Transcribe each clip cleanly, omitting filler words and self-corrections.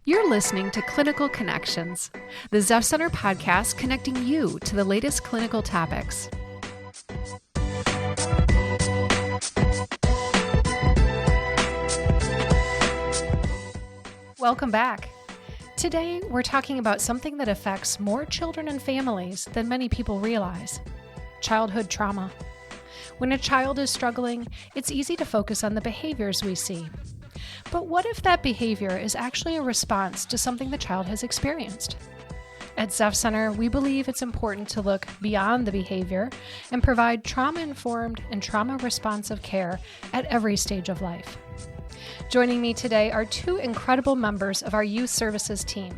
You're listening to Clinical Connections, the Zepf Center podcast connecting you to the latest clinical topics. Welcome back. Today, we're talking about something that affects more children and families than many people realize: childhood trauma. When a child is struggling, it's easy to focus on the behaviors we see. But what if that behavior is actually a response to something the child has experienced? At Zepf Center, we believe it's important to look beyond the behavior and provide trauma-informed and trauma-responsive care at every stage of life. Joining me today are two incredible members of our Youth Services team,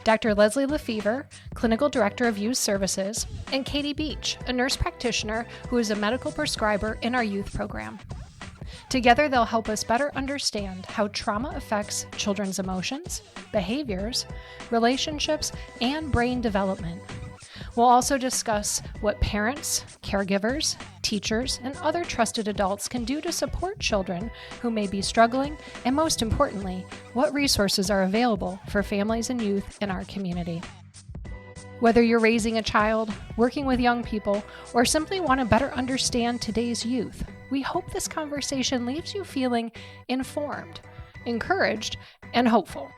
Dr. Leslie Lefevre, Clinical Director of Youth Services, and Katie Beach, a nurse practitioner who is a medical prescriber in our youth program. Together, they'll help us better understand how trauma affects children's emotions, behaviors, relationships, and brain development. We'll also discuss what parents, caregivers, teachers, and other trusted adults can do to support children who may be struggling, and most importantly, what resources are available for families and youth in our community. Whether you're raising a child, working with young people, or simply want to better understand today's youth, we hope this conversation leaves you feeling informed, encouraged, and hopeful.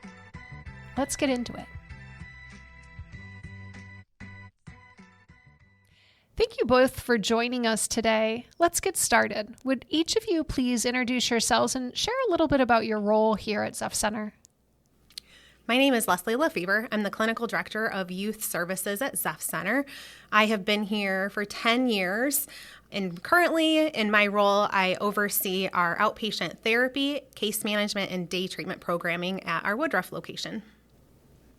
Let's get into it. Thank you both for joining us today. Let's get started. Would each of you please introduce yourselves and share a little bit about your role here at Zepf Center? My name is Leslie Lefevre. I'm the Clinical Director of Youth Services at Zepf Center. I have been here for 10 years, and currently in my role, I oversee our outpatient therapy, case management, and day treatment programming at our Woodruff location.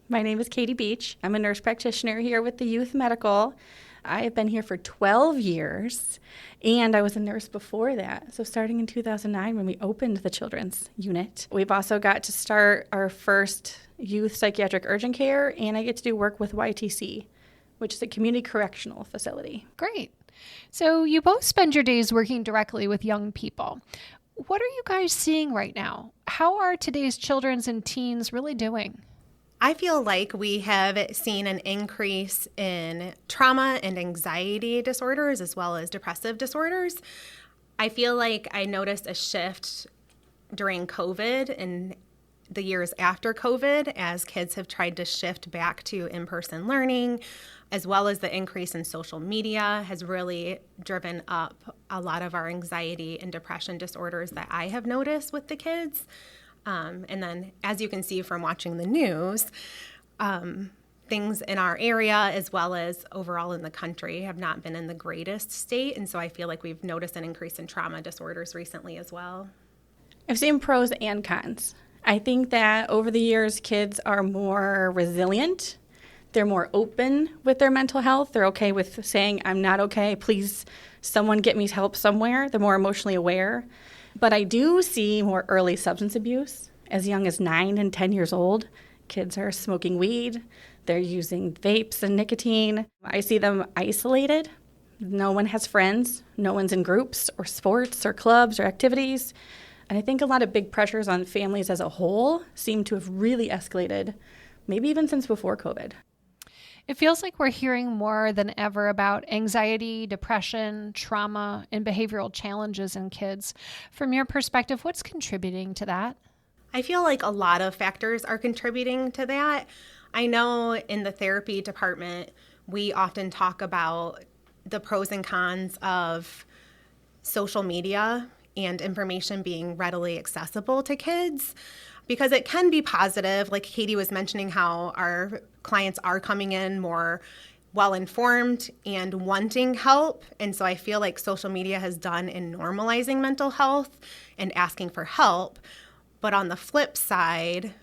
My name is Katie Beach. I'm a nurse practitioner here with the Youth Medical. I have been here for 12 years, and I was a nurse before that. So starting in 2009 when we opened the children's unit. We've also got to start our first youth psychiatric urgent care, and I get to do work with YTC, which is a community correctional facility. Great. So you both spend your days working directly with young people. What are you guys seeing right now? How are today's children's and teens really doing? I feel like we have seen an increase in trauma and anxiety disorders as well as depressive disorders. I feel like I noticed a shift during COVID and the years after COVID as kids have tried to shift back to in-person learning, as well as the increase in social media has really driven up a lot of our anxiety and depression disorders that I have noticed with the kids. And then, as you can see from watching the news, things in our area as well as overall in the country have not been in the greatest state. And so I feel like we've noticed an increase in trauma disorders recently as well. I've seen pros and cons. I think that over the years, kids are more resilient. They're more open with their mental health. They're okay with saying, I'm not okay. Please, someone get me help somewhere. They're more emotionally aware. But I do see more early substance abuse as young as 9 and 10 years old. Kids are smoking weed. They're using vapes and nicotine. I see them isolated. No one has friends. No one's in groups or sports or clubs or activities. And I think a lot of big pressures on families as a whole seem to have really escalated, maybe even since before COVID. It feels like we're hearing more than ever about anxiety, depression, trauma, and behavioral challenges in kids. From your perspective, what's contributing to that? I feel like a lot of factors are contributing to that. I know in the therapy department, we often talk about the pros and cons of social media and information being readily accessible to kids, because it can be positive. Like Katie was mentioning how our clients are coming in more well-informed and wanting help. And so I feel like social media has done in normalizing mental health and asking for help. But on the flip side,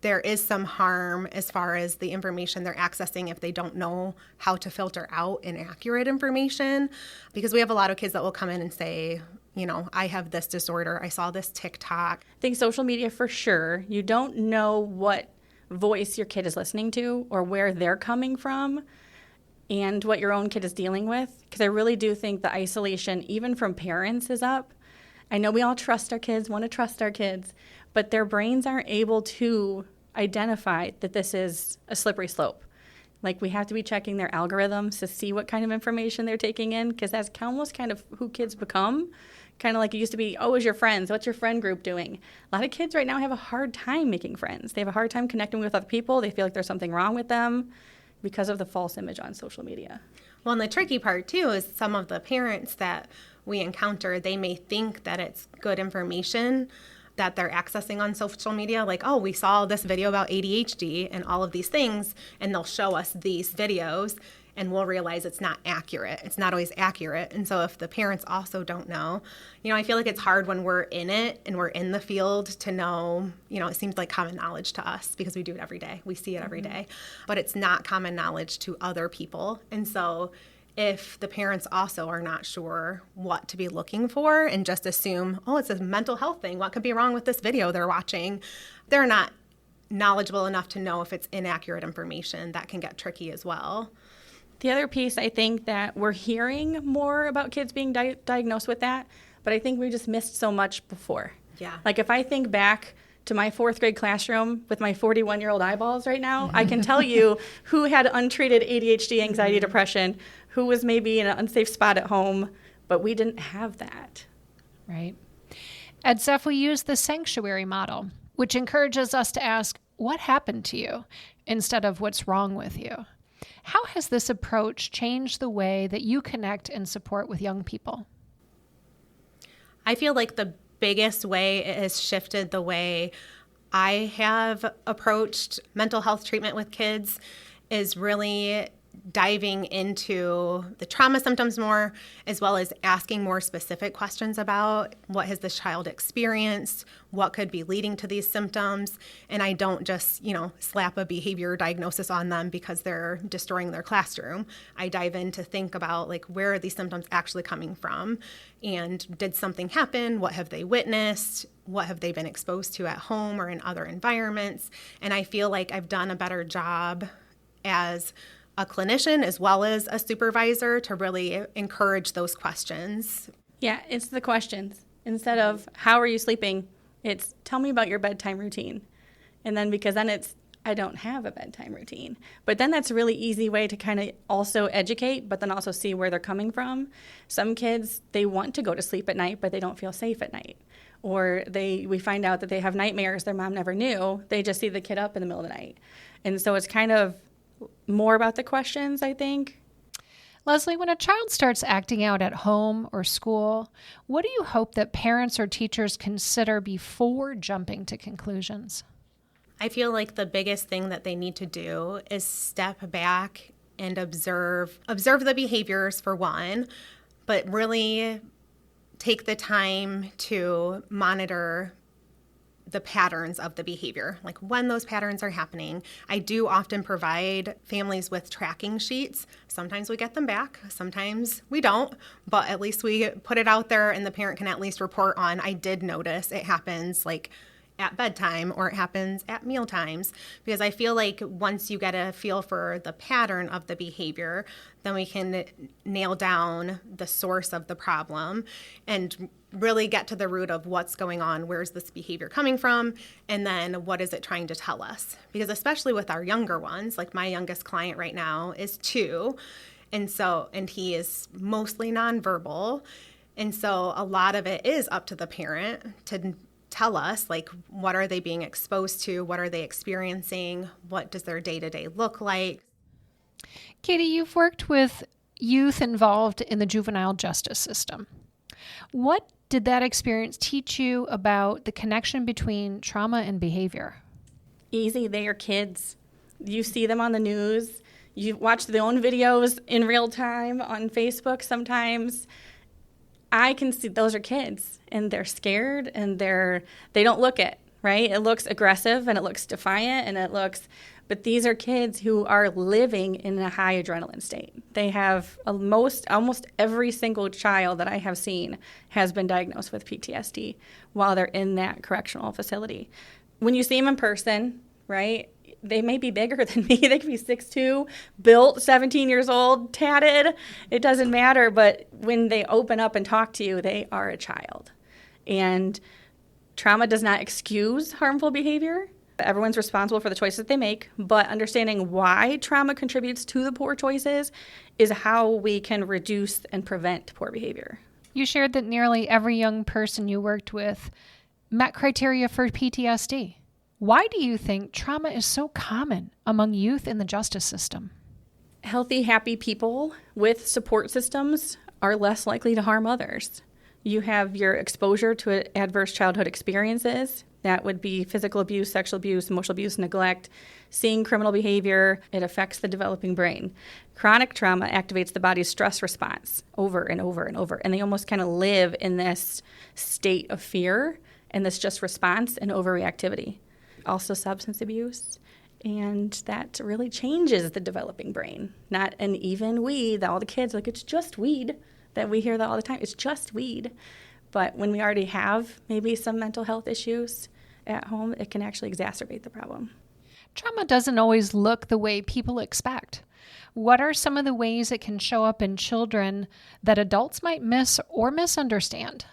there is some harm as far as the information they're accessing if they don't know how to filter out inaccurate information. Because we have a lot of kids that will come in and say, you know, I have this disorder. I saw this TikTok. I think social media for sure. You don't know what voice your kid is listening to or where they're coming from and what your own kid is dealing with. Because I really do think the isolation, even from parents, is up. I know we all trust our kids, want to trust our kids, but their brains aren't able to identify that this is a slippery slope. Like, we have to be checking their algorithms to see what kind of information they're taking in, because that's almost kind of who kids become. Kind of like it used to be, oh, who's your friends? What's your friend group doing? A lot of kids right now have a hard time making friends. They have a hard time connecting with other people. They feel like there's something wrong with them because of the false image on social media. Well, and the tricky part, too, is some of the parents that we encounter, they may think that it's good information that they're accessing on social media. Like, oh, we saw this video about ADHD and all of these things, and they'll show us these videos, and we'll realize it's not accurate. It's not always accurate. And so if the parents also don't know, I feel like it's hard when we're in it and we're in the field to know, it seems like common knowledge to us because we do it every day. We see it every day. But it's not common knowledge to other people. And so if the parents also are not sure what to be looking for and just assume, oh, it's a mental health thing, what could be wrong with this video they're watching, they're not knowledgeable enough to know if it's inaccurate information. That can get tricky as well. The other piece, I think that we're hearing more about kids being diagnosed with that, but I think we just missed so much before. Yeah. Like, if I think back to my fourth grade classroom with my 41-year-old eyeballs right now, I can tell you who had untreated ADHD, anxiety, depression, who was maybe in an unsafe spot at home, but we didn't have that. Right. At Zepf, we use the sanctuary model, which encourages us to ask, what happened to you, instead of what's wrong with you. How has this approach changed the way that you connect and support with young people? I feel like the biggest way it has shifted the way I have approached mental health treatment with kids is really diving into the trauma symptoms more, as well as asking more specific questions about what has this child experienced, what could be leading to these symptoms. And I don't just, slap a behavior diagnosis on them because they're destroying their classroom. I dive in to think about, like, where are these symptoms actually coming from? And did something happen? What have they witnessed? What have they been exposed to at home or in other environments? And I feel like I've done a better job as a clinician as well as a supervisor to really encourage those questions. Yeah, it's the questions. Instead of, how are you sleeping? It's, tell me about your bedtime routine. And then, because then it's, I don't have a bedtime routine. But then that's a really easy way to kind of also educate, but then also see where they're coming from. Some kids, they want to go to sleep at night, but they don't feel safe at night. Or we find out that they have nightmares their mom never knew. They just see the kid up in the middle of the night. And so it's kind of more about the questions, I think. Leslie, when a child starts acting out at home or school, what do you hope that parents or teachers consider before jumping to conclusions? I feel like the biggest thing that they need to do is step back and observe the behaviors, for one, but really take the time to monitor the patterns of the behavior, like when those patterns are happening. I do often provide families with tracking sheets. Sometimes we get them back, sometimes we don't, but at least we put it out there and the parent can at least report on, I did notice it happens like at bedtime or it happens at meal times. Because I feel like once you get a feel for the pattern of the behavior, then we can nail down the source of the problem and really get to the root of what's going on, where's this behavior coming from, and then what is it trying to tell us? Because especially with our younger ones, like my youngest client right now is 2, and he is mostly nonverbal, and so a lot of it is up to the parent to tell us, like, what are they being exposed to, what are they experiencing, what does their day-to-day look like. Katie, you've worked with youth involved in the juvenile justice system. What did that experience teach you about the connection between trauma and behavior? Easy, they are kids. You see them on the news. You watch their own videos in real time on Facebook sometimes. I can see those are kids, and they're scared, and they don't look it, right? It looks aggressive, and it looks defiant, but these are kids who are living in a high adrenaline state. They have almost every single child that I have seen has been diagnosed with PTSD while they're in that correctional facility. When you see them in person, right, they may be bigger than me. They could be 6'2", built, 17 years old, tatted. It doesn't matter. But when they open up and talk to you, they are a child. And trauma does not excuse harmful behavior, Everyone's responsible for the choices that they make, but understanding why trauma contributes to the poor choices is how we can reduce and prevent poor behavior. You shared that nearly every young person you worked with met criteria for PTSD. Why do you think trauma is so common among youth in the justice system? Healthy, happy people with support systems are less likely to harm others. You have your exposure to adverse childhood experiences. That would be physical abuse, sexual abuse, emotional abuse, neglect, seeing criminal behavior. It affects the developing brain. Chronic trauma activates the body's stress response over and over and over. And they almost kind of live in this state of fear and this just response and overreactivity. Also substance abuse. And that really changes the developing brain. Not an even weed that all the kids like, it's just weed, that we hear that all the time. It's just weed. But when we already have maybe some mental health issues at home, it can actually exacerbate the problem. Trauma doesn't always look the way people expect. What are some of the ways it can show up in children that adults might miss or misunderstand?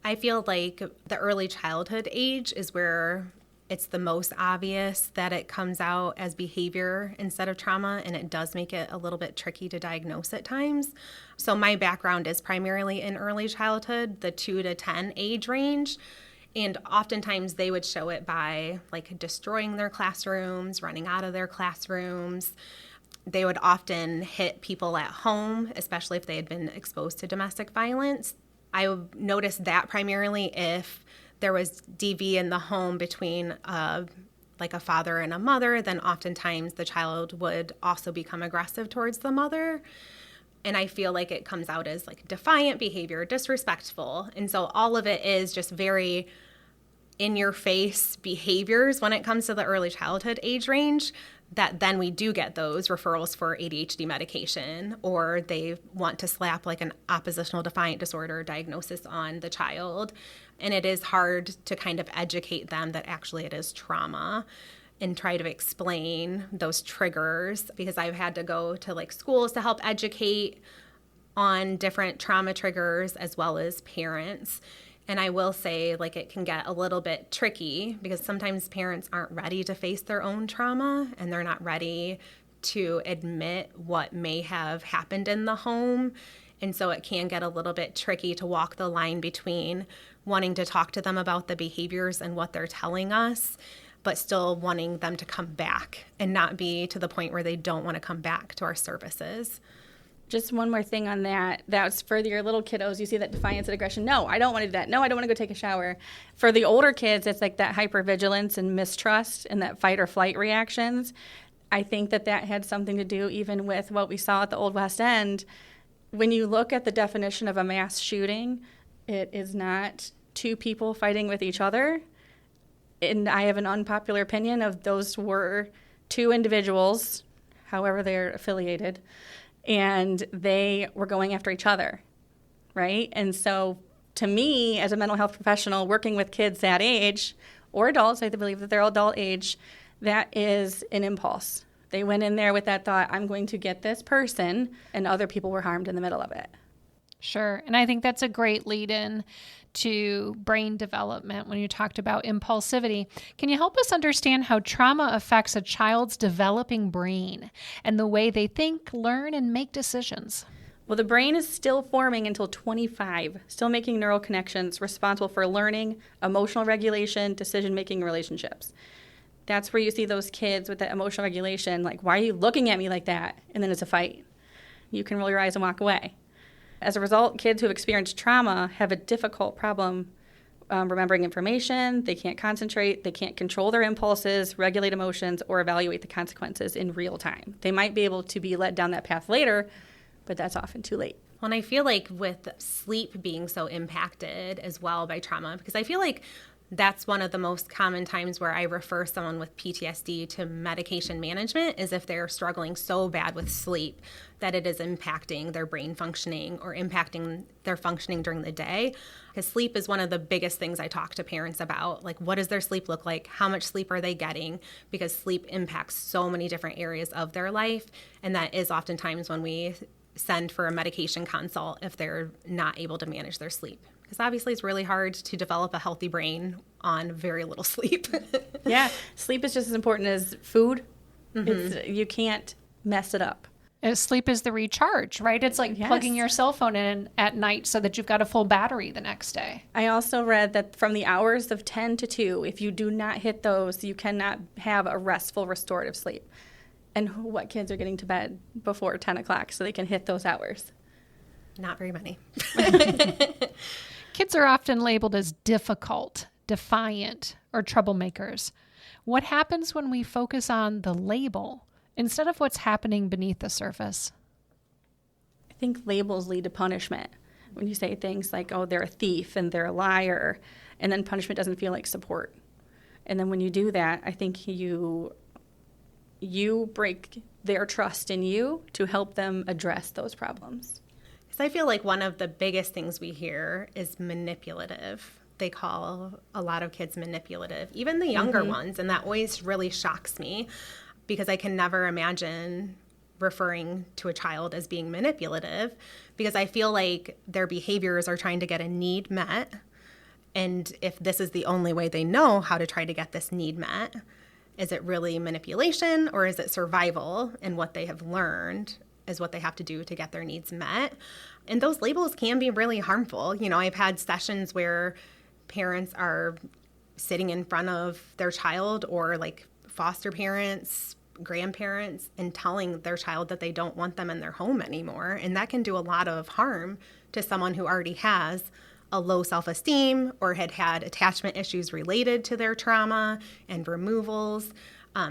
I feel like the early childhood age is where it's the most obvious that it comes out as behavior instead of trauma, and it does make it a little bit tricky to diagnose at times. So my background is primarily in early childhood, the 2 to 10 age range, and oftentimes they would show it by like destroying their classrooms, running out of their classrooms. They would often hit people at home, especially if they had been exposed to domestic violence. I noticed that primarily if there was DV in the home between like a father and a mother, then oftentimes the child would also become aggressive towards the mother. And I feel like it comes out as like defiant behavior, disrespectful. And so all of it is just very in-your-face behaviors when it comes to the early childhood age range, that then we do get those referrals for ADHD medication, or they want to slap like an oppositional defiant disorder diagnosis on the child. And it is hard to kind of educate them that actually it is trauma and try to explain those triggers, because I've had to go to like schools to help educate on different trauma triggers as well as parents. And I will say, like, it can get a little bit tricky because sometimes parents aren't ready to face their own trauma and they're not ready to admit what may have happened in the home. And so it can get a little bit tricky to walk the line between wanting to talk to them about the behaviors and what they're telling us, but still wanting them to come back and not be to the point where they don't want to come back to our services. Just one more thing on that. That's for your little kiddos. You see that defiance and aggression. No, I don't want to do that. No, I don't want to go take a shower. For the older kids, it's like that hypervigilance and mistrust and that fight or flight reactions. I think that had something to do even with what we saw at the Old West End. When you look at the definition of a mass shooting, it is not two people fighting with each other. And I have an unpopular opinion of those were two individuals, however they're affiliated, and they were going after each other, right? And so to me, as a mental health professional working with kids that age, or adults, I believe that they're adult age, that is an impulse. They went in there with that thought, I'm going to get this person, and other people were harmed in the middle of it. Sure. And I think that's a great lead-in to brain development when you talked about impulsivity. Can you help us understand how trauma affects a child's developing brain and the way they think, learn, and make decisions? Well, the brain is still forming until 25, still making neural connections responsible for learning, emotional regulation, decision-making, relationships. That's where you see those kids with that emotional regulation, like, why are you looking at me like that? And then it's a fight. You can roll your eyes and walk away. As a result, kids who have experienced trauma have a difficult problem remembering information. They can't concentrate. They can't control their impulses, regulate emotions, or evaluate the consequences in real time. They might be able to be led down that path later, but that's often too late. Well, and I feel like with sleep being so impacted as well by trauma, because I feel like that's one of the most common times where I refer someone with PTSD to medication management, is if they're struggling so bad with sleep that it is impacting their brain functioning or impacting their functioning during the day. Because sleep is one of the biggest things I talk to parents about. Like, what does their sleep look like? How much sleep are they getting? Because sleep impacts so many different areas of their life. And that is oftentimes when we send for a medication consult if they're not able to manage their sleep. Because obviously it's really hard to develop a healthy brain on very little sleep. Yeah, sleep is just as important as food. You can't mess it up. Sleep is the recharge, right? It's like plugging your cell phone in at night so that you've got a full battery the next day. I also read that from the hours of 10 to 2, if you do not hit those, you cannot have a restful, restorative sleep. And what kids are getting to bed before 10 o'clock so they can hit those hours? Not very many. Kids are often labeled as difficult, defiant, or troublemakers. What happens when we focus on the label instead of what's happening beneath the surface? I think labels lead to punishment. When you say things like, oh, they're a thief and they're a liar, and then punishment doesn't feel like support. And then when you do that, I think you break their trust in you to help them address those problems. So I feel like one of the biggest things we hear is manipulative. They call a lot of kids manipulative, even the younger ones, and that always really shocks me because I can never imagine referring to a child as being manipulative because I feel like their behaviors are trying to get a need met. And if this is the only way they know how to try to get this need met, is it really manipulation or is it survival? And what they have learned is what they have to do to get their needs met. And those labels can be really harmful. You know, I've had sessions where parents are sitting in front of their child or like foster parents, grandparents, and telling their child that they don't want them in their home anymore. And that can do a lot of harm to someone who already has a low self-esteem or had attachment issues related to their trauma and removals.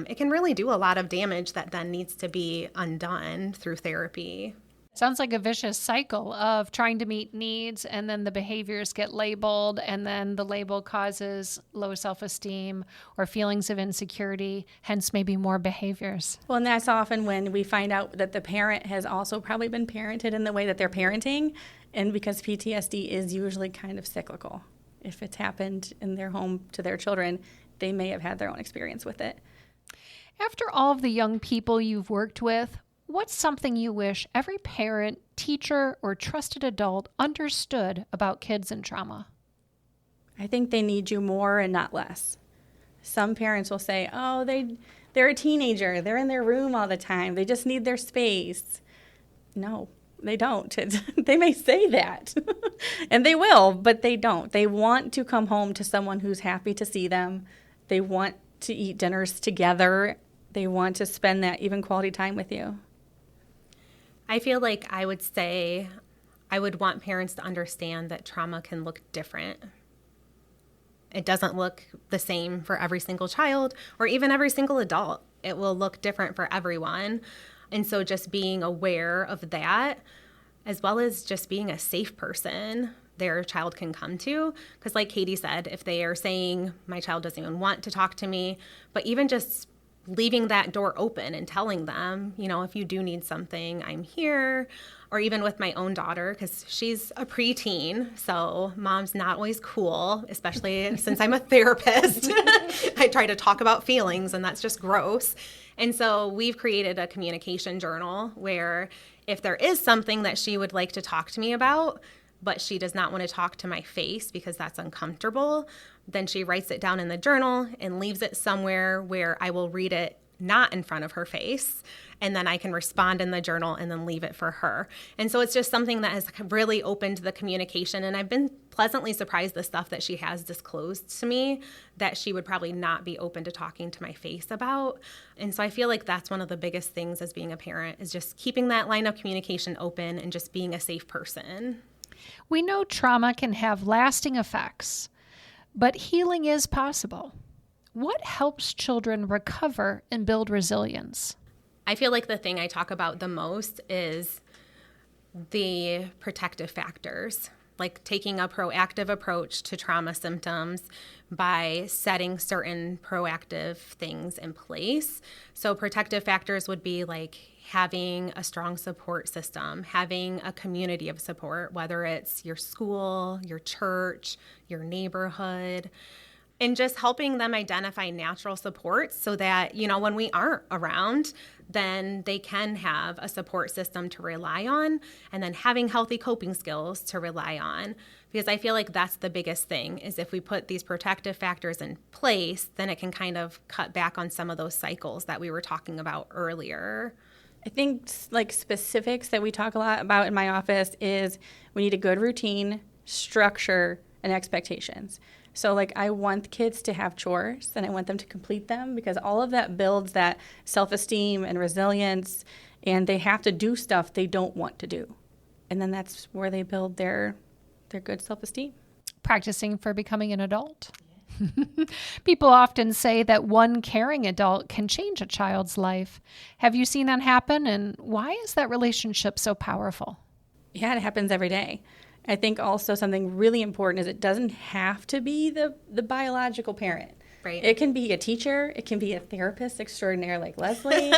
It can really do a lot of damage that then needs to be undone through therapy. Sounds like a vicious cycle of trying to meet needs, and then the behaviors get labeled, and then the label causes low self-esteem or feelings of insecurity, hence maybe more behaviors. Well, and that's often when we find out that the parent has also probably been parented in the way that they're parenting, and because PTSD is usually kind of cyclical. If it's happened in their home to their children, they may have had their own experience with it. After all of the young people you've worked with, what's something you wish every parent, teacher, or trusted adult understood about kids and trauma? I think they need you more and not less. Some parents will say, oh, they're a teenager. They're in their room all the time. They just need their space. No, they don't. They may say that, and they will, but they don't. They want to come home to someone who's happy to see them. They want to eat dinners together. They want to spend that even quality time with you. I feel like I would say I would want parents to understand that trauma can look different. It doesn't look the same for every single child or even every single adult. It will look different for everyone. And so just being aware of that, as well as just being a safe person their child can come to. Because like Katie said, if they are saying, my child doesn't even want to talk to me, but even just leaving that door open and telling them, you know, if you do need something, I'm here. Or even with my own daughter, because she's a preteen, so mom's not always cool, especially since I'm a therapist. I try to talk about feelings, and that's just gross. And so we've created a communication journal where if there is something that she would like to talk to me about, but she does not want to talk to my face because that's uncomfortable, then she writes it down in the journal and leaves it somewhere where I will read it not in front of her face, and then I can respond in the journal and then leave it for her. And so it's just something that has really opened the communication, and I've been pleasantly surprised the stuff that she has disclosed to me that she would probably not be open to talking to my face about. And so I feel like that's one of the biggest things as being a parent is just keeping that line of communication open and just being a safe person. We know trauma can have lasting effects, but healing is possible. What helps children recover and build resilience? I feel like the thing I talk about the most is the protective factors, like taking a proactive approach to trauma symptoms by setting certain proactive things in place. So protective factors would be like having a strong support system, having a community of support, whether it's your school, your church, your neighborhood, And just helping them identify natural supports so that, when we aren't around, then they can have a support system to rely on, and then having healthy coping skills to rely on. Because I feel like that's the biggest thing, is if we put these protective factors in place, then it can kind of cut back on some of those cycles that we were talking about earlier. I think like specifics that we talk a lot about in my office is we need a good routine, structure, and expectations. So like I want kids to have chores and I want them to complete them, because all of that builds that self-esteem and resilience, and they have to do stuff they don't want to do. And then that's where they build their good self-esteem. Practicing for becoming an adult. People often say that one caring adult can change a child's life. Have you seen that happen, and why is that relationship so powerful? Yeah, it happens every day. I think also something really important is it doesn't have to be the biological parent. Right. It can be a teacher. It can be a therapist extraordinaire like Leslie.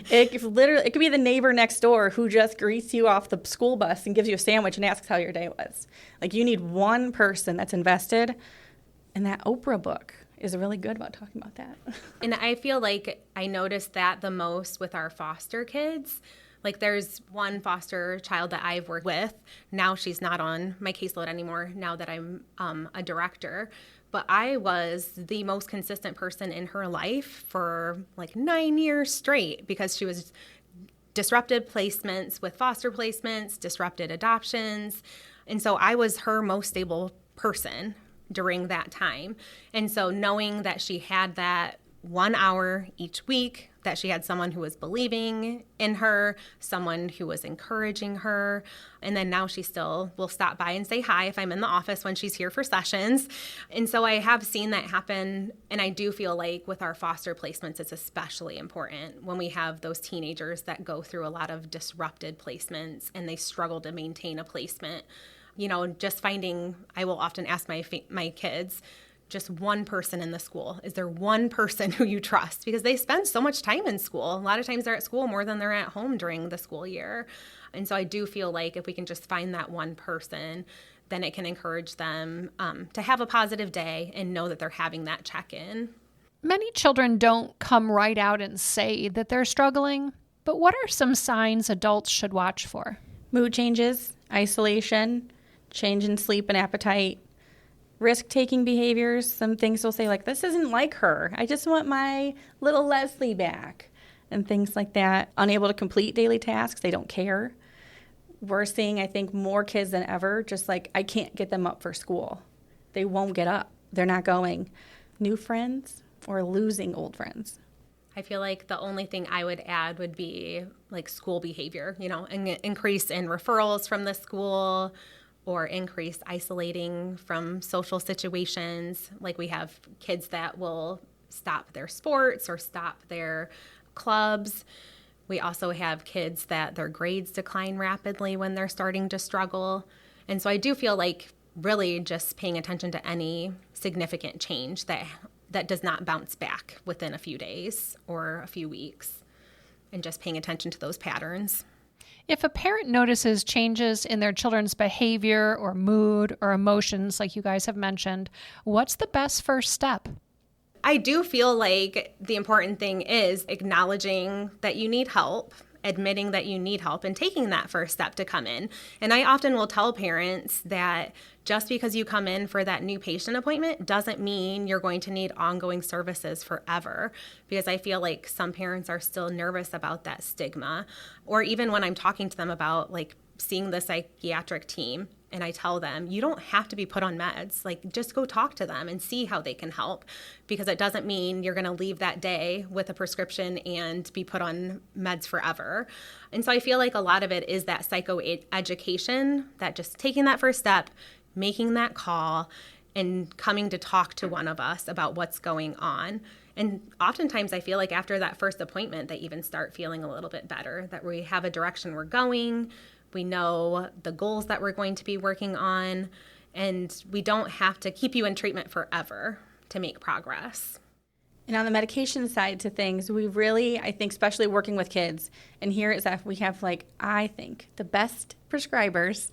It could be the neighbor next door who just greets you off the school bus and gives you a sandwich and asks how your day was. Like, you need one person that's invested. And that Oprah book is really good about talking about that. And I feel like I noticed that the most with our foster kids. Like, there's one foster child that I've worked with. Now she's not on my caseload anymore now that I'm a director. But I was the most consistent person in her life for like 9 years straight, because she was disrupted placements with foster placements, disrupted adoptions. And so I was her most stable person during that time. And so knowing that she had that 1 hour each week, that she had someone who was believing in her, someone who was encouraging her, and then now she still will stop by and say hi if I'm in the office when she's here for sessions. And so I have seen that happen, and I do feel like with our foster placements, it's especially important when we have those teenagers that go through a lot of disrupted placements and they struggle to maintain a placement. Just finding, I will often ask my kids, just one person in the school. Is there one person who you trust? Because they spend so much time in school. A lot of times they're at school more than they're at home during the school year. And so I do feel like if we can just find that one person, then it can encourage them to have a positive day and know that they're having that check-in. Many children don't come right out and say that they're struggling, but what are some signs adults should watch for? Mood changes, isolation, change in sleep and appetite, risk-taking behaviors. Some things will say like, this isn't like her. I just want my little Leslie back, and things like that. Unable to complete daily tasks. They don't care. We're seeing, I think, more kids than ever, just like, I can't get them up for school. They won't get up. They're not going. New friends or losing old friends. I feel like the only thing I would add would be like school behavior, an increase in referrals from the school, or increased isolating from social situations. Like, we have kids that will stop their sports or stop their clubs. We also have kids that their grades decline rapidly when they're starting to struggle. And so I do feel like really just paying attention to any significant change that does not bounce back within a few days or a few weeks, and just paying attention to those patterns. If a parent notices changes in their children's behavior or mood or emotions, like you guys have mentioned, what's the best first step? I do feel like the important thing is acknowledging that you need help, admitting that you need help, and taking that first step to come in. And I often will tell parents that just because you come in for that new patient appointment doesn't mean you're going to need ongoing services forever, because I feel like some parents are still nervous about that stigma. Or even when I'm talking to them about like seeing the psychiatric team, and I tell them, you don't have to be put on meds. Like, just go talk to them and see how they can help, because it doesn't mean you're going to leave that day with a prescription and be put on meds forever. And so I feel like a lot of it is that psychoeducation, that just taking that first step, making that call, and coming to talk to one of us about what's going on. And oftentimes I feel like after that first appointment, they even start feeling a little bit better, that we have a direction we're going. We know the goals that we're going to be working on, and we don't have to keep you in treatment forever to make progress. And on the medication side to things, we really, I think, especially working with kids, and here is that we have, like, I think, the best prescribers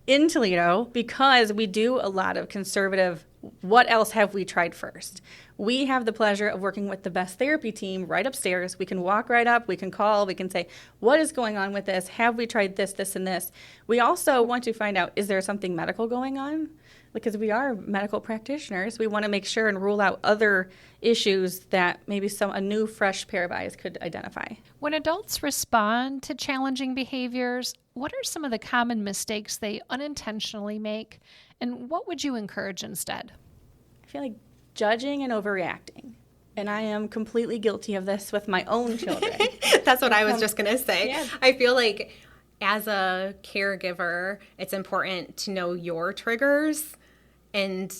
in Toledo, because we do a lot of conservative what else have we tried first? We have the pleasure of working with the best therapy team right upstairs. We can walk right up, we can call, we can say, what is going on with this? Have we tried this, this, and this? We also want to find out, is there something medical going on? Because we are medical practitioners, we want to make sure and rule out other issues that maybe a new, fresh pair of eyes could identify. When adults respond to challenging behaviors, what are some of the common mistakes they unintentionally make, and what would you encourage instead? I feel like judging and overreacting. And I am completely guilty of this with my own children. That's what I was just going to say. Yeah. I feel like as a caregiver, it's important to know your triggers. And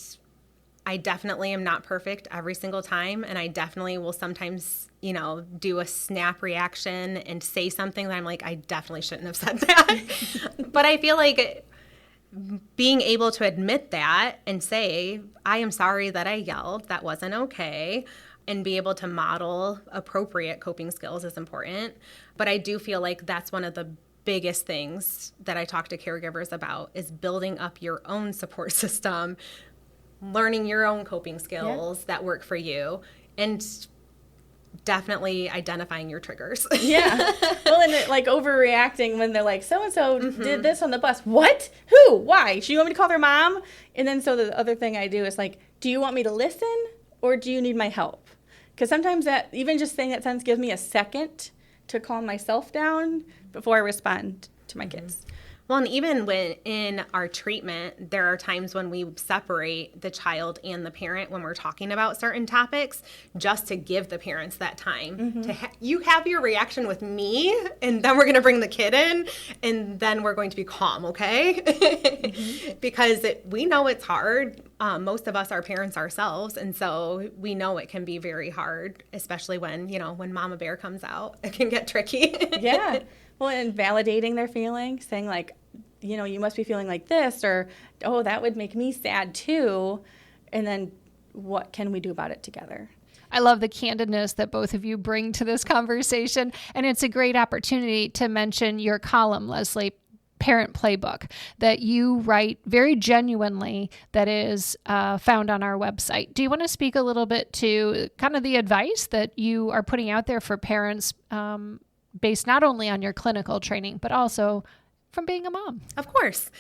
I definitely am not perfect every single time. And I definitely will sometimes, do a snap reaction and say something that I'm like, I definitely shouldn't have said that. But I feel like being able to admit that and say, I am sorry that I yelled, that wasn't okay, and be able to model appropriate coping skills is important. But I do feel like that's one of the biggest things that I talk to caregivers about is building up your own support system, learning your own coping skills that work for you, and definitely identifying your triggers. Yeah. Well, and overreacting when they're like, so-and-so did this on the bus. What? Who? Why? Do you want me to call their mom? And then so the other thing I do is like, do you want me to listen or do you need my help? Because sometimes that, even just saying that sentence gives me a second to calm myself down before I respond to my kids. Well, and even when in our treatment, there are times when we separate the child and the parent when we're talking about certain topics, just to give the parents that time to you have your reaction with me, and then we're going to bring the kid in, and then we're going to be calm, okay? Because we know it's hard. Most of us are parents ourselves, and so we know it can be very hard, especially when, when Mama Bear comes out. It can get tricky. Yeah. Well, and validating their feelings, saying like, you must be feeling like this, or, oh, that would make me sad too. And then what can we do about it together? I love the candidness that both of you bring to this conversation. And it's a great opportunity to mention your column, Leslie, Parent Playbook, that you write very genuinely, that is found on our website. Do you want to speak a little bit to kind of the advice that you are putting out there for parents, based not only on your clinical training, but also from being a mom? Of course.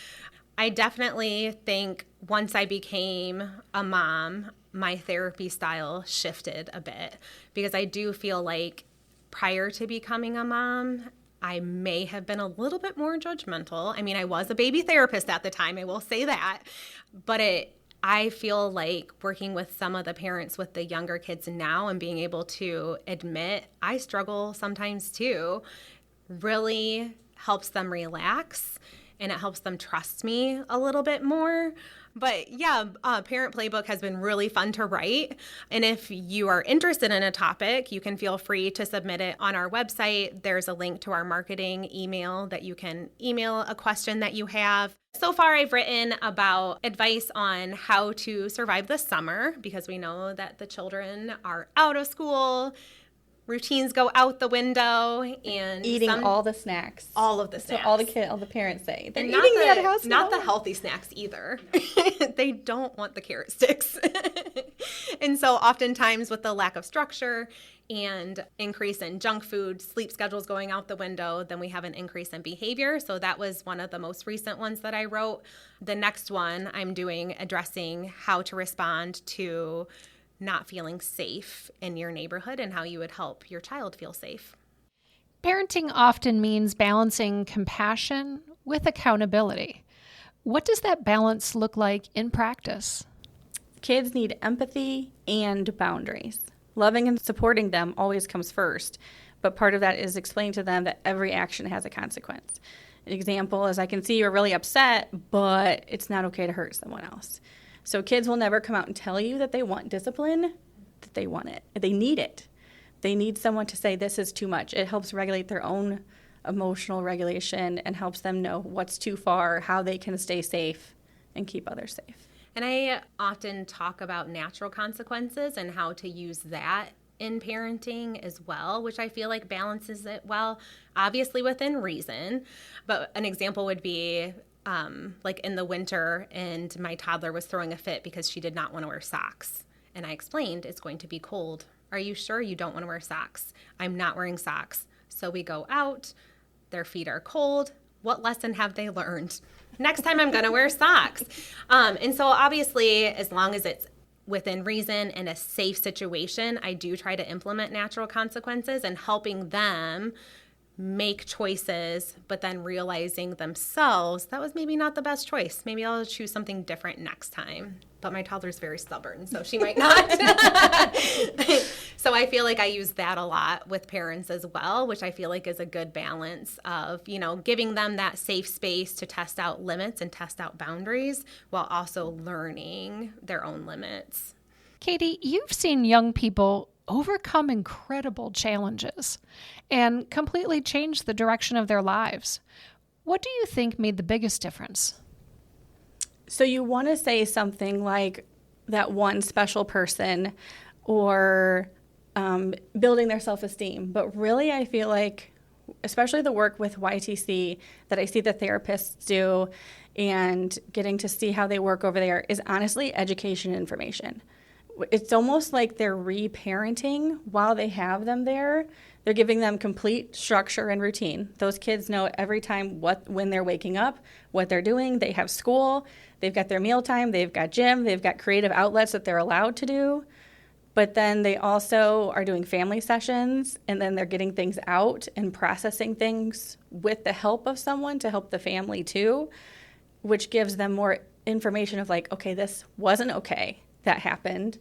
I definitely think once I became a mom, my therapy style shifted a bit, because I do feel like prior to becoming a mom, I may have been a little bit more judgmental. I mean, I was a baby therapist at the time, I will say that, but I feel like working with some of the parents with the younger kids now and being able to admit I struggle sometimes too really helps them relax, and it helps them trust me a little bit more. But yeah, Parent Playbook has been really fun to write. And if you are interested in a topic, you can feel free to submit it on our website. There's a link to our marketing email that you can email a question that you have. So far, I've written about advice on how to survive the summer, because we know that the children are out of school. Routines go out the window, and eating all the snacks. All of the snacks. So all the parents say they're and eating the out of house. Not the healthy snacks either. They don't want the carrot sticks. And so oftentimes with the lack of structure and increase in junk food, sleep schedules going out the window, then we have an increase in behavior. So that was one of the most recent ones that I wrote. The next one I'm doing addressing how to respond to not feeling safe in your neighborhood and how you would help your child feel safe. Parenting often means balancing compassion with accountability. What does that balance look like in practice? Kids need empathy and boundaries. Loving and supporting them always comes first, but part of that is explaining to them that every action has a consequence. An example is, I can see you're really upset, but it's not okay to hurt someone else. So kids will never come out and tell you that they want discipline, that they want it. They need it. They need someone to say, this is too much. It helps regulate their own emotional regulation and helps them know what's too far, how they can stay safe and keep others safe. And I often talk about natural consequences and how to use that in parenting as well, which I feel like balances it well, obviously within reason. But an example would be, like in the winter, and my toddler was throwing a fit because she did not want to wear socks. And I explained, it's going to be cold. Are you sure you don't want to wear socks? I'm not wearing socks. So we go out, their feet are cold. What lesson have they learned? Next time I'm going to wear socks. And so obviously, as long as it's within reason and a safe situation, I do try to implement natural consequences and helping them make choices, but then realizing themselves that was maybe not the best choice. Maybe I'll choose something different next time. But my toddler's very stubborn, so she might not. So I feel like I use that a lot with parents as well, which I feel like is a good balance of, giving them that safe space to test out limits and test out boundaries while also learning their own limits. Katie, you've seen young people overcome incredible challenges and completely change the direction of their lives. What do you think made the biggest difference? So you want to say something like that one special person or building their self-esteem. But really, I feel like, especially the work with YTC that I see the therapists do and getting to see how they work over there is honestly education and information. It's almost like they're reparenting while they have them there. They're giving them complete structure and routine. Those kids know every time when they're waking up, what they're doing. They have school, they've got their mealtime, they've got gym, they've got creative outlets that they're allowed to do. But then they also are doing family sessions, and then they're getting things out and processing things with the help of someone to help the family too, which gives them more information of like, okay, this wasn't okay. That happened,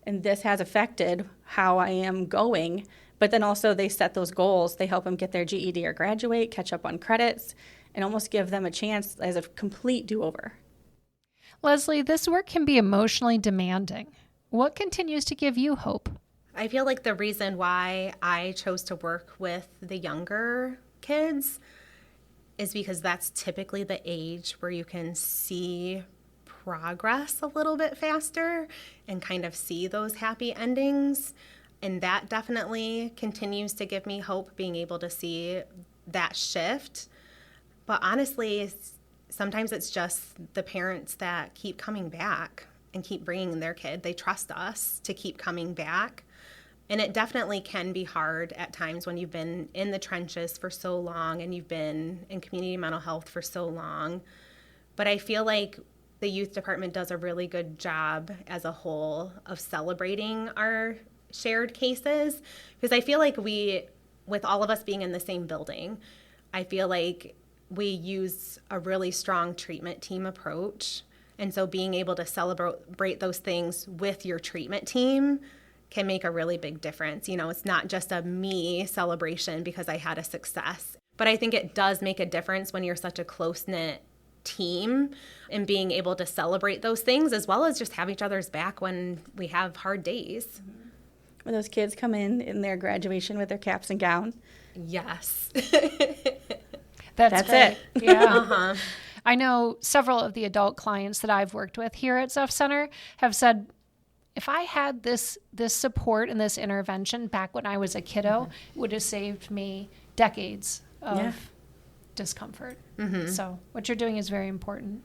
and this has affected how I am going. But then also they set those goals. They help them get their GED or graduate, catch up on credits, and almost give them a chance as a complete do-over. Leslie, this work can be emotionally demanding. What continues to give you hope? I feel like the reason why I chose to work with the younger kids is because that's typically the age where you can see progress a little bit faster and kind of see those happy endings. And that definitely continues to give me hope, being able to see that shift. But honestly, sometimes it's just the parents that keep coming back and keep bringing their kid. They trust us to keep coming back. And it definitely can be hard at times when you've been in the trenches for so long and you've been in community mental health for so long. But I feel like the youth department does a really good job as a whole of celebrating our shared cases, because I feel like with all of us being in the same building, I feel like we use a really strong treatment team approach. And so being able to celebrate those things with your treatment team can make a really big difference. It's not just a me celebration because I had a success, but I think it does make a difference when you're such a close-knit team and being able to celebrate those things as well as just have each other's back when we have hard days. When those kids come in their graduation with their caps and gown. Yes. That's it. Yeah. Uh-huh. I know several of the adult clients that I've worked with here at Zepf Center have said, if I had this support and this intervention back when I was a kiddo, it would have saved me decades of discomfort. Mm-hmm. So what you're doing is very important.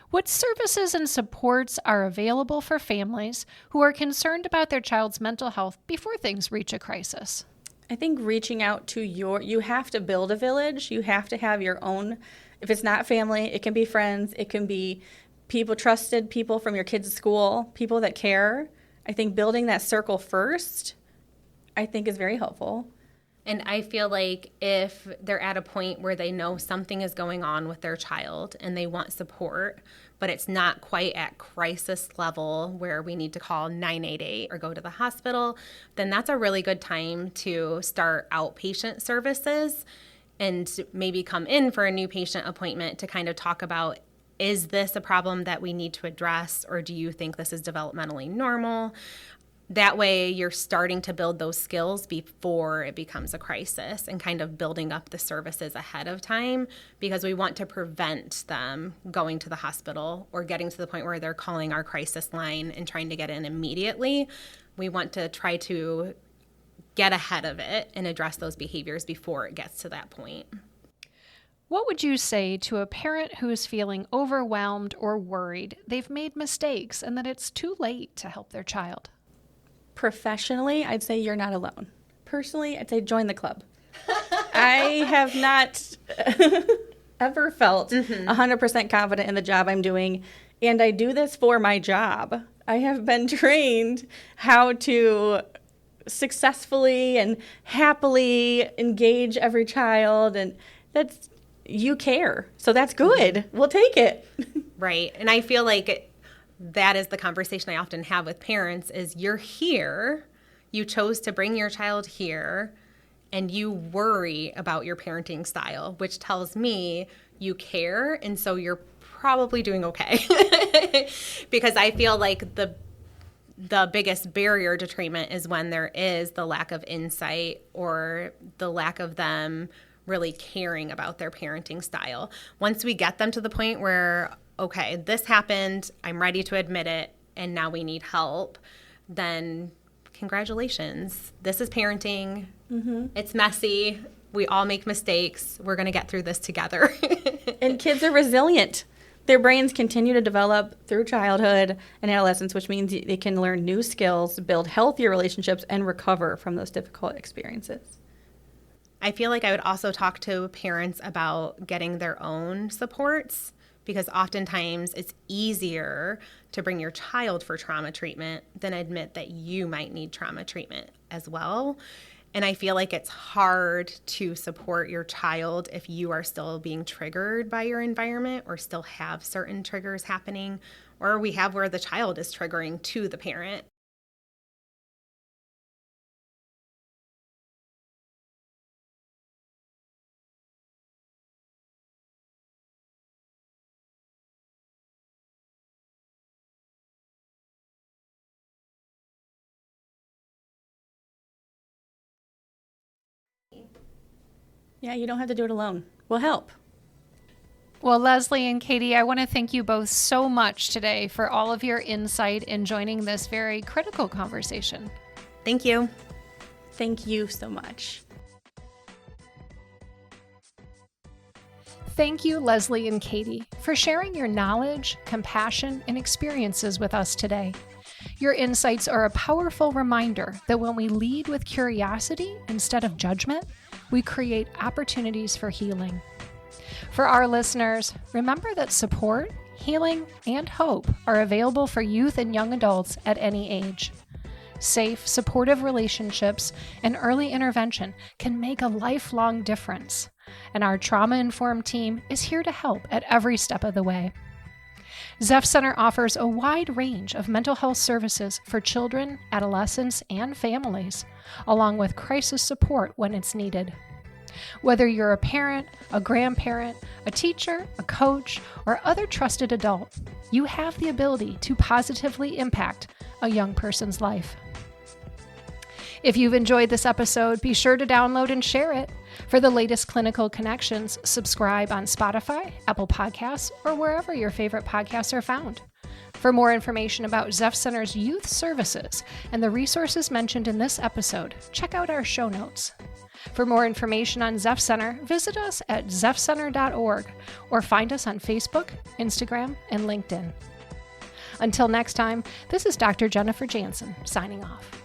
What services and supports are available for families who are concerned about their child's mental health before things reach a crisis? I think reaching out to you have to build a village. You have to have your own, if it's not family, it can be friends, it can be trusted people from your kids' school, people that care. I think building that circle first, I think is very helpful. And I feel like if they're at a point where they know something is going on with their child and they want support, but it's not quite at crisis level where we need to call 988 or go to the hospital, then that's a really good time to start outpatient services and maybe come in for a new patient appointment to kind of talk about, is this a problem that we need to address, or do you think this is developmentally normal? That way you're starting to build those skills before it becomes a crisis and kind of building up the services ahead of time, because we want to prevent them going to the hospital or getting to the point where they're calling our crisis line and trying to get in immediately. We want to try to get ahead of it and address those behaviors before it gets to that point. What would you say to a parent who is feeling overwhelmed or worried they've made mistakes and that it's too late to help their child? Professionally, I'd say you're not alone. Personally, I'd say join the club. I have not ever felt 100% confident in the job I'm doing, and I do this for my job. I have been trained how to successfully and happily engage every child, and that's, you care. So that's good. We'll take it. Right. And I feel like that is the conversation I often have with parents is you're here, you chose to bring your child here, and you worry about your parenting style, which tells me you care, and so you're probably doing okay. Because I feel like the biggest barrier to treatment is when there is the lack of insight or the lack of them really caring about their parenting style. Once we get them to the point where, okay, this happened, I'm ready to admit it, and now we need help, then congratulations. This is parenting. It's messy. We all make mistakes. We're going to get through this together. And kids are resilient. Their brains continue to develop through childhood and adolescence, which means they can learn new skills, build healthier relationships, and recover from those difficult experiences. I feel like I would also talk to parents about getting their own supports, because oftentimes it's easier to bring your child for trauma treatment than admit that you might need trauma treatment as well. And I feel like it's hard to support your child if you are still being triggered by your environment or still have certain triggers happening, or we have where the child is triggering to the parent. Yeah, you don't have to do it alone. We'll help. Well, Leslie and Katie, I want to thank you both so much today for all of your insight in joining this very critical conversation. Thank you. Thank you so much. Thank you, Leslie and Katie, for sharing your knowledge, compassion, and experiences with us today. Your insights are a powerful reminder that when we lead with curiosity instead of judgment, we create opportunities for healing. For our listeners, remember that support, healing, and hope are available for youth and young adults at any age. Safe, supportive relationships and early intervention can make a lifelong difference, and our trauma-informed team is here to help at every step of the way. Zepf Center offers a wide range of mental health services for children, adolescents, and families, along with crisis support when it's needed. Whether you're a parent, a grandparent, a teacher, a coach, or other trusted adult, you have the ability to positively impact a young person's life. If you've enjoyed this episode, be sure to download and share it. For the latest clinical connections, subscribe on Spotify, Apple Podcasts, or wherever your favorite podcasts are found. For more information about Zepf Center's youth services and the resources mentioned in this episode, check out our show notes. For more information on Zepf Center, visit us at zepfcenter.org or find us on Facebook, Instagram, and LinkedIn. Until next time, this is Dr. Jennifer Jansen signing off.